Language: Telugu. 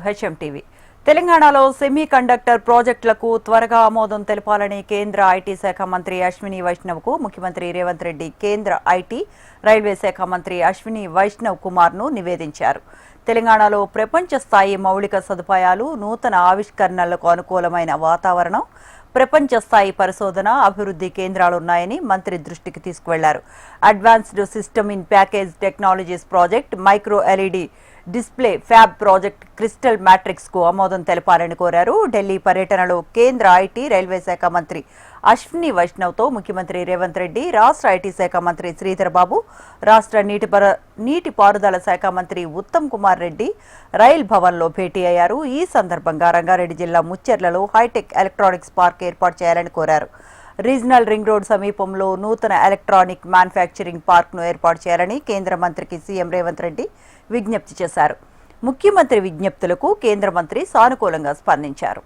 హెచ్ఎంటీవీ తెలంగాణలో సెమీ కండక్టర్ ప్రాజెక్టులకు త్వరగా ఆమోదం తెలపాలని కేంద్ర ఐటీ శాఖ మంత్రి అశ్విని వైష్ణవ్కు ముఖ్యమంత్రి రేవంత్ రెడ్డి కేంద్ర ఐటీ, రైల్వే శాఖ మంత్రి అశ్విని వైష్ణవ్ కుమార్ను నివేదించారు. తెలంగాణలో ప్రపంచ స్థాయి మౌలిక సదుపాయాలు, నూతన ఆవిష్కరణలకు అనుకూలమైన వాతావరణం, ప్రపంచ స్థాయి పరిశోధన, అభివృద్ధి కేంద్రాలున్నాయని మంత్రి దృష్టికి తీసుకువెళ్లారు. Advanced system in package technologies project, micro LED display fab project, crystal matrix కు ఆమోదం తెలపాలని కోరారు. ఢిల్లీ పర్యటనలో కేంద్ర ఐటీ, రైల్వే శాఖ మంత్రి అశ్విని వైష్ణవ్ తో ముఖ్యమంత్రి రేవంత్ రెడ్డి, రాష్ట్ర ఐటీ శాఖ మంత్రి శ్రీధర్ బాబు, రాష్ట్ర నీటిపారుదల శాఖ మంత్రి ఉత్తమ్ కుమార్ రెడ్డి రైల్ భవన్ లో భేటీ అయ్యారు. ఈ సందర్భంగా రంగారెడ్డి జిల్లా ముచ్చెర్లలో హైటెక్ ఎలక్ట్రానిక్స్ పార్క్ ఏర్పాటు చేయాలని కోరారు. రీజనల్ రింగ్ రోడ్ సమీపంలో నూతన ఎలక్ట్రానిక్ మ్యానుఫ్యాక్చరింగ్ పార్క్ ను ఏర్పాటు చేయాలని కేంద్ర మంత్రికి సీఎం రేవంత్ రెడ్డి విజ్ఞప్తి చేశారు. ముఖ్యమంత్రి విజ్ఞప్తులకు కేంద్ర మంత్రి సానుకూలంగా స్పందించారు.